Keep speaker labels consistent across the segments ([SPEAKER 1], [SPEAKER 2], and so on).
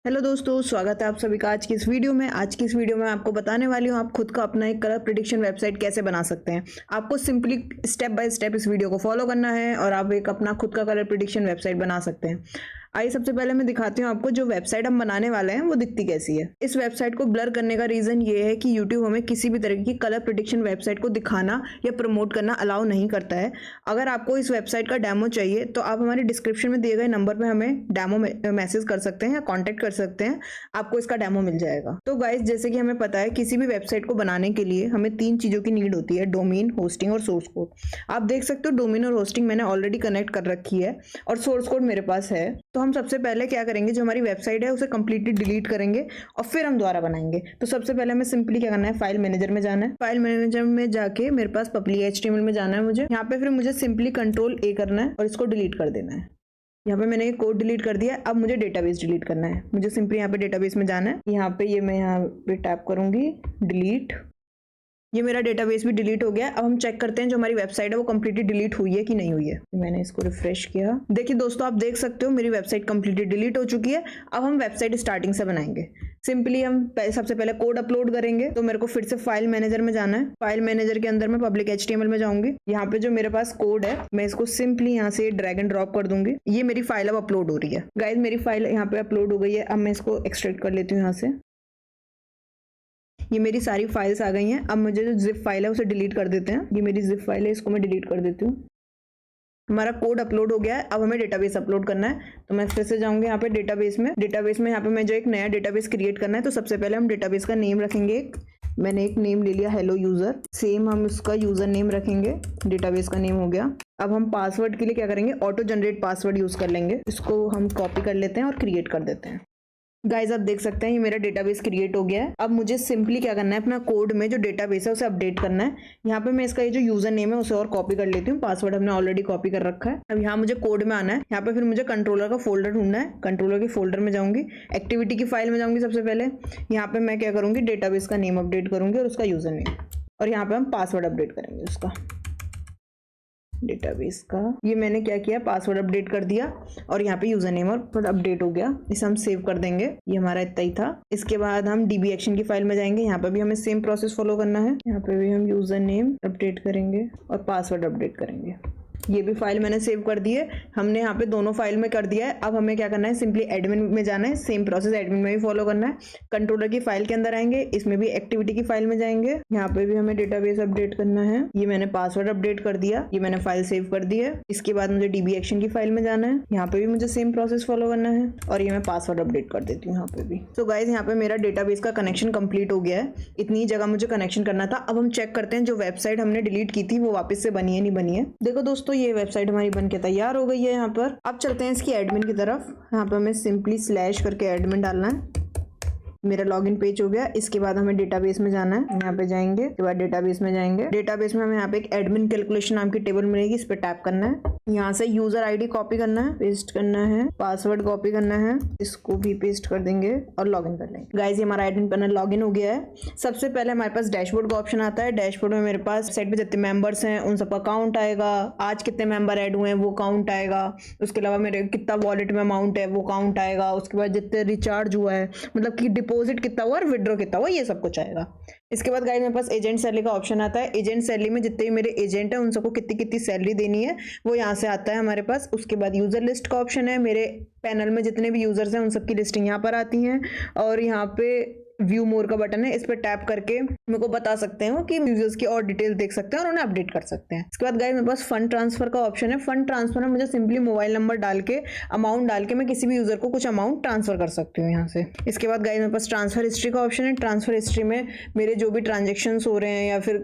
[SPEAKER 1] Hello दोस्तों, स्वागत है आप सभी का आज की इस वीडियो में। आज की इस वीडियो में आपको बताने वाली हूँ आप खुद का अपना एक कलर प्रिडिक्शन वेबसाइट कैसे बना सकते हैं। आपको सिंपली स्टेप बाय स्टेप इस वीडियो को फॉलो करना है और आप एक अपना खुद का कलर प्रिडिक्शन वेबसाइट बना सकते हैं। आइए सबसे पहले मैं दिखाती हूँ आपको जो वेबसाइट हम बनाने वाले हैं वो दिखती कैसी है। इस वेबसाइट को ब्लर करने का रीजन ये है कि यूट्यूब हमें किसी भी तरह की कलर प्रिडिक्शन वेबसाइट को दिखाना या प्रमोट करना अलाउ नहीं करता है। अगर आपको इस वेबसाइट का डेमो चाहिए तो आप हमारे डिस्क्रिप्शन में दिए गए नंबर पे हमें डेमो मैसेज कर सकते हैं या कॉन्टेक्ट कर सकते हैं, आपको इसका डेमो मिल जाएगा। तो गाइस, जैसे कि हमें पता है किसी भी वेबसाइट को बनाने के लिए हमें 3 चीजों की नीड होती है, डोमेन, होस्टिंग और सोर्स कोड। आप देख सकते हो डोमेन और होस्टिंग मैंने ऑलरेडी कनेक्ट कर रखी है और सोर्स कोड मेरे पास है। तो हम सबसे पहले क्या करेंगे, जो हमारी वेबसाइट है उसे कंप्लीटली डिलीट करेंगे और फिर हम दोबारा बनाएंगे। तो सबसे पहले हमें सिंपली क्या करना है, फाइल मैनेजर में जाना है। फाइल मैनेजर में जाके मेरे पास पब्लिक HTML में जाना है मुझे। यहाँ पे फिर मुझे सिंपली Ctrl+A करना है और इसको डिलीट कर देना है। यहाँ पे मैंने एक कोड डिलीट कर दिया है। अब मुझे डेटाबेस डिलीट करना है। मुझे सिंपली यहाँ पे डेटाबेस में जाना है। यहाँ पे मैं यहाँ पे टैप करूंगी डिलीट। ये मेरा डेटाबेस भी डिलीट हो गया। अब हम चेक करते हैं जो हमारी वेबसाइट है वो कंप्लीटली डिलीट हुई है कि नहीं हुई है। मैंने इसको रिफ्रेश किया। देखिए दोस्तों, आप देख सकते हो मेरी वेबसाइट कंप्लीटली डिलीट हो चुकी है। अब हम वेबसाइट स्टार्टिंग से बनाएंगे। सिंपली हम सबसे पहले कोड अपलोड करेंगे। तो मेरे को फिर से फाइल मैनेजर में जाना है। फाइल मैनेजर के अंदर मैं पब्लिक HTML में जाऊंगी। यहाँ पे जो मेरे पास कोड है मैं इसको सिंपली यहाँ से ड्रैग एंड ड्रॉप कर दूंगी। ये मेरी फाइल अब अपलोड हो रही है। गाइज, मेरी फाइल यहाँ पे अपलोड हो गई है। अब मैं इसको एक्सट्रैक्ट कर लेती हूँ यहाँ से। ये मेरी सारी फाइल्स आ गई हैं। अब मुझे जो जिप फाइल है उसे डिलीट कर देते हैं। ये मेरी जिप फाइल है, इसको मैं डिलीट कर देती हूँ। हमारा कोड अपलोड हो गया है। अब हमें डेटाबेस अपलोड करना है। तो मैं फिर से जाऊंगी यहाँ पे डेटाबेस में यहाँ पे मैं जो एक नया डेटाबेस क्रिएट करना है। तो सबसे पहले हम डेटाबेस का नेम रखेंगे। मैंने एक नेम ले लिया, हेलो यूजर। सेम हम उसका यूजर नेम रखेंगे। डेटाबेस का नेम हो गया। अब हम पासवर्ड के लिए क्या करेंगे, ऑटो जनरेट पासवर्ड यूज कर लेंगे। इसको हम कॉपी कर लेते हैं और क्रिएट कर देते हैं। गाइज, आप देख सकते हैं ये मेरा डेटाबेस क्रिएट हो गया है। अब मुझे सिंपली क्या करना है, अपना कोड में जो डेटाबेस है उसे अपडेट करना है। यहाँ पे मैं इसका ये जो यूजर नेम है उसे और कॉपी कर लेती हूँ। पासवर्ड हमने ऑलरेडी कॉपी कर रखा है। अब यहाँ मुझे कोड में आना है। यहाँ पे फिर मुझे कंट्रोलर का फोल्डर ढूंढना है। कंट्रोलर के फोल्डर में जाऊंगी, एक्टिविटी की फाइल में जाऊंगी। सबसे पहले यहाँ पे मैं क्या करूंगी, डेटाबेस का नेम अपडेट करूंगी और उसका यूजर नेम, और यहाँ पे हम पासवर्ड अपडेट करेंगे उसका, डेटाबेस का। ये मैंने क्या किया, पासवर्ड अपडेट कर दिया और यहाँ पे यूजर नेम और अपडेट हो गया। इसे हम सेव कर देंगे। ये हमारा इतना ही था। इसके बाद हम DB एक्शन की फाइल में जाएंगे। यहाँ पे भी हमें सेम प्रोसेस फॉलो करना है। यहाँ पे भी हम यूजर नेम अपडेट करेंगे और पासवर्ड अपडेट करेंगे। ये भी फाइल मैंने सेव कर दी है। हमने यहाँ पे दोनों फाइल में कर दिया है। अब हमें क्या करना है, सिंपली एडमिन में जाना है। सेम प्रोसेस एडमिन में भी फॉलो करना है। कंट्रोलर की फाइल के अंदर आएंगे, इसमें भी एक्टिविटी की फाइल में जाएंगे। यहाँ पे भी हमें डेटाबेस अपडेट करना है। ये मैंने पासवर्ड अपडेट कर दिया। ये मैंने फाइल सेव कर दी है। इसके बाद मुझे DB एक्शन की फाइल में जाना है। यहाँ पे भी मुझे सेम प्रोसेस फॉलो करना है और ये मैं पासवर्ड अपडेट कर देती हूँ यहाँ पे भी। तो गाइज, यहाँ पे मेरा डेटाबेस का कनेक्शन कंप्लीट हो गया है। इतनी जगह मुझे कनेक्शन करना था। अब हम चेक करते हैं जो वेबसाइट हमने डिलीट की थी वो वापस से बनी है नहीं बनी है। देखो दोस्तों, ये वेबसाइट हमारी बनके तैयार हो गई है। यहाँ पर अब चलते हैं इसकी एडमिन की तरफ। यहाँ पर हमें सिंपली स्लैश करके एडमिन डालना है। मेरा लॉगिन पेज हो गया। इसके बाद हमें डेटाबेस में जाना है। यहाँ पे जाएंगे, इसके बाद डेटाबेस में जाएंगे। डेटाबेस में हमें यहाँ पे एक एडमिन कैलकुलेशन नाम की टेबल मिलेगी, इस पे टैप करना है। यहाँ से यूजर ID कॉपी करना है, पेस्ट करना है, पासवर्ड कॉपी करना है, इसको भी पेस्ट कर देंगे और लॉगिन कर लेंगे। गाइस, ये हमारा एडमिन पैनल लॉगिन हो गया है। सबसे पहले हमारे पास डैशबोर्ड का ऑप्शन आता है। डैशबोर्ड में मेरे पास साइट पे जितने मेंबर्स हैं उन सबका काउंट आएगा। आज कितने मेंबर ऐड हुए हैं वो काउंट आएगा। उसके अलावा मेरे कितना वॉलेट में अमाउंट है वो काउंट आएगा। उसके बाद जितने रिचार्ज हुआ है, मतलब कि डिपॉजिट कितना हुआ और विड्रॉ कितना हुआ, ये सब कुछ आएगा। इसके बाद गाइस, मेरे पास एजेंट सैलरी का ऑप्शन आता है। एजेंट सैलरी में जितने भी मेरे एजेंट हैं उन सबको कितनी कितनी सैलरी देनी है वो यहाँ से आता है हमारे पास। उसके बाद यूजर लिस्ट का ऑप्शन है। मेरे पैनल में जितने भी यूजर्स हैं उन सबकी लिस्टिंग यहाँ पर आती हैं। और यहाँ पे व्यू मोर का बटन है, इस पर टैप करके मेरे को बता सकते हो कि यूजर्स की और डिटेल देख सकते हैं और उन्हें अपडेट कर सकते हैं। इसके बाद गाइस, मेरे पास फंड ट्रांसफर का ऑप्शन है। फंड ट्रांसफर में मुझे सिंपली मोबाइल नंबर डाल के, अमाउंट डाल के मैं किसी भी यूजर को कुछ अमाउंट ट्रांसफर कर सकती हूँ यहाँ से। इसके बाद गाइस, मेरे पास ट्रांसफर हिस्ट्री का ऑप्शन है। ट्रांसफर हिस्ट्री में मेरे जो भी ट्रांजेक्शन हो रहे हैं या फिर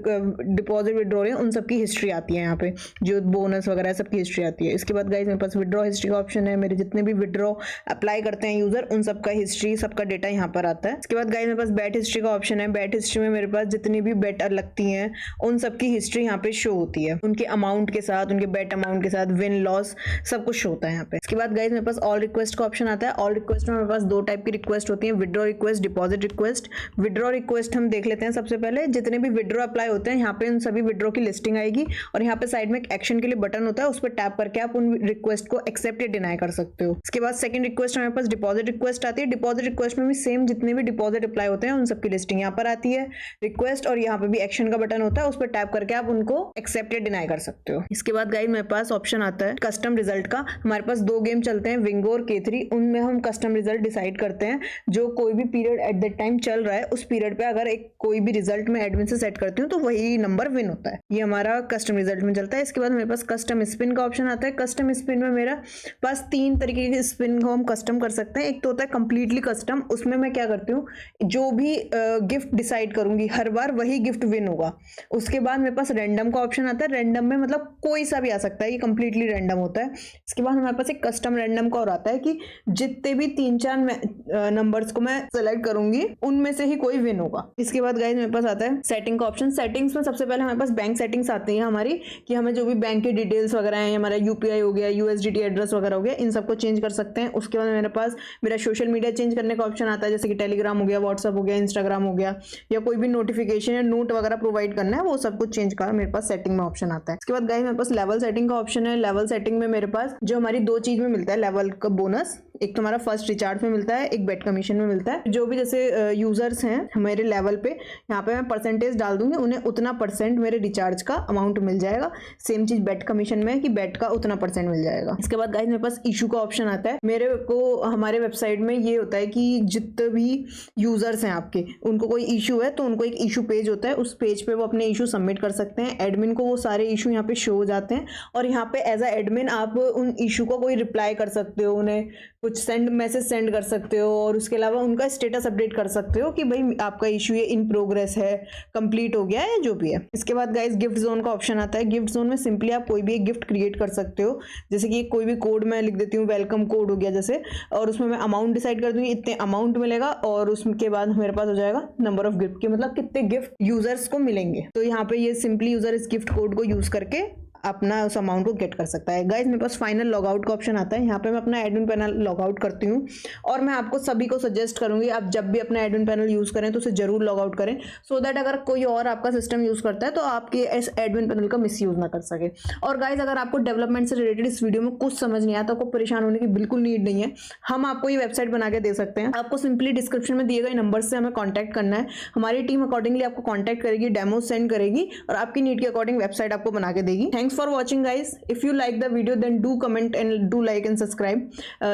[SPEAKER 1] डिपॉजिट विड्रॉ रहे हैं उन सबकी हिस्ट्री आती है। यहाँ पे जो बोनस वगैरह सबकी हिस्ट्री आती है। इसके बाद गाइस, मेरे पास विड्रॉ हिस्ट्री का ऑप्शन है। मेरे जितने भी विड्रॉ अप्लाई करते हैं यूजर उन सबका हिस्ट्री, सबका डेटा यहाँ पर आता है। इसके बाद गाइस, गाइस मेरे पास बैट हिस्ट्री का ऑप्शन है। बैट हिस्ट्री में मेरे पास जितनी भी बेट लगती हैं उन सबकी हिस्ट्री यहाँ पे शो होती है, उनके अमाउंट के साथ, उनके बेट अमाउंट के साथ, विन लॉस सब कुछ शो होता है यहाँ पे। इसके बाद गाइस मेरे पास ऑल रिक्वेस्ट का ऑप्शन आता है। ऑल रिक्वेस्ट में मेरे पास दो टाइप की रिक्वेस्ट होती है, withdraw request, deposit request. Withdraw request हम देख लेते हैं। सबसे पहले जितने भी विड्रॉ अप्लाई होते हैं यहाँ पे उन सभी विड्रॉ की लिस्टिंग आएगी और यहाँ पे साइड में एक एक्शन के लिए बटन होता है, उस पर टैप करके आप उन रिक्वेस्ट को एक्सेप्ट या डिनाई कर सकते हो। इसके बाद सेकंड रिक्वेस्ट हमारे पास डिपॉजिट रिक्वेस्ट आती है। डिपॉजिट रिक्वेस्ट में भी सेम जितने भी डिपॉजिट अप्लाई होते हैं उन सबकी लिस्टिंग यहाँ पर आती है, रिक्वेस्ट, और यहाँ पे भी एक्शन का बटन होता है, उस पर टैप करके आप उनको एक्सेप्ट या डिनाई कर सकते हो। इसके बाद गाइस मेरे पास ऑप्शन आता है कस्टम रिजल्ट का। हमारे पास दो गेम चलते हैं, विंगो और K3, उनमें हम कस्टम रिजल्ट डिसाइड करते हैं। जो कोई भी पीरियड एट दैट टाइम चल रहा है उस पीरियड पे अगर एक कोई भी रिजल्ट में एडमिन से सेट करती हूँ तो वही नंबर विन होता है। ये हमारा कस्टम रिजल्ट में चलता है। इसके बाद मेरे पास कस्टम स्पिन का ऑप्शन आता है। कस्टम स्पिन में मेरा पास तीन तरीके के स्पिन को हम कस्टम कर सकते हैं। एक तो होता है कंप्लीटली कस्टम, उसमें मैं क्या करती हूँ, जो भी गिफ्ट डिसाइड करूंगी हर बार वही गिफ्ट विन होगा। उसके बाद मेरे पास रैंडम का ऑप्शन आता है। रैंडम में मतलब कोई सा भी आ सकता है, ये कंप्लीटली रैंडम होता है। इसके बाद हमारे पास एक कस्टम रैंडम का और आता है कि जितने भी 3-4 नंबर्स को मैं सेलेक्ट करूंगी उनमें से ही कोई विन होगा। इसके बाद गाइस मेरे पास आता है सेटिंग का ऑप्शन। सेटिंग्स में सबसे पहले हमारे पास बैंक सेटिंग्स आती है हमारी, कि हमें जो भी बैंक की डिटेल्स वगैरह हैं, हमारा UPI हो गया, USDT एड्रेस वगैरह हो गया, इन सबको चेंज कर सकते हैं। उसके बाद मेरे पास मेरा सोशल मीडिया चेंज करने का ऑप्शन आता है, जैसे कि टेलीग्राम हो गया, व्हाट्सअप हो गया, इंस्टाग्राम हो गया, या कोई भी नोटिफिकेशन या नोट वगैरह प्रोवाइड करना है, वो सब कुछ चेंज का मेरे पास सेटिंग में ऑप्शन आता है। इसके बाद गाइस मेरे पास लेवल सेटिंग का ऑप्शन है। लेवल सेटिंग में मेरे पास जो हमारी दो चीज में मिलता है लेवल का बोनस, एक तो हमारा फर्स्ट रिचार्ज में मिलता है, एक बेट कमीशन में मिलता है। जो भी जैसे यूजर्स हैं हमारे लेवल पे, यहाँ पे मैं परसेंटेज डाल दूंगी, उन्हें उतना % मेरे रिचार्ज का अमाउंट मिल जाएगा। सेम चीज बेट कमीशन में है कि बेट का उतना % मिल जाएगा। इसके बाद गाइस मेरे पास इशू का ऑप्शन आता है। मेरे को हमारे वेबसाइट में ये होता है कि जितने भी यूजर्स हैं आपके, उनको कोई इशू है तो उनको एक इशू पेज होता है, उस पेज पे वो अपने इशू सबमिट कर सकते हैं। एडमिन को वो सारे इशू यहाँ पे शो हो जाते हैं और यहाँ पे एज अ एडमिन आप उन इशू को कोई रिप्लाई कर सकते हो, उन्हें कुछ मैसेज सेंड कर सकते हो, और उसके अलावा उनका स्टेटस अपडेट कर सकते हो कि भाई आपका इशू ये इन प्रोग्रेस है, कंप्लीट हो गया है, जो भी है। इसके बाद गाइस गिफ्ट जोन का ऑप्शन आता है। गिफ्ट जोन में सिंपली आप कोई भी एक गिफ्ट क्रिएट कर सकते हो, जैसे कि कोई भी कोड मैं लिख देती हूँ, वेलकम कोड हो गया जैसे, और उसमें मैं अमाउंट डिसाइड कर दूंगी, इतने अमाउंट मिलेगा, और उसके बाद मेरे पास हो जाएगा नंबर ऑफ गिफ्ट के, मतलब कितने गिफ्ट यूजर्स को मिलेंगे। तो यहाँ पे ये सिंपली यूजर इस गिफ्ट कोड को यूज करके अपना उस अमाउंट को गेट कर सकता है। गाइस मेरे पास फाइनल लॉग आउट का ऑप्शन आता है। यहाँ पे मैं अपना एडमिन पैनल लॉग आउट करती हूँ, और मैं आपको सभी को सजेस्ट करूंगी आप जब भी अपना एडमिन पैनल यूज करें तो उसे जरूर लॉग आउट करें, सो दैट अगर कोई और आपका सिस्टम यूज करता है तो आपके इस एडमिन पैनल का मिसयूज ना कर सके। और गाइस अगर आपको डेवलपमेंट से रिलेटेड इस वीडियो में कुछ समझ नहीं आया तो आपको परेशान होने की बिल्कुल नीड नहीं है, हम आपको ये वेबसाइट बना के दे सकते हैं। आपको सिंपली डिस्क्रिप्शन में दिए गए नंबर से हमें कॉन्टैक्ट करना है, हमारी टीम अकॉर्डिंगली आपको कॉन्टैक्ट करेगी, डेमो सेंड करेगी और आपकी नीड के अकॉर्डिंग वेबसाइट आपको बना के देगी। Thanks for watching guys. If you like the video then do comment and do like and subscribe.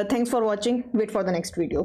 [SPEAKER 1] Thanks for watching. Wait for the next video.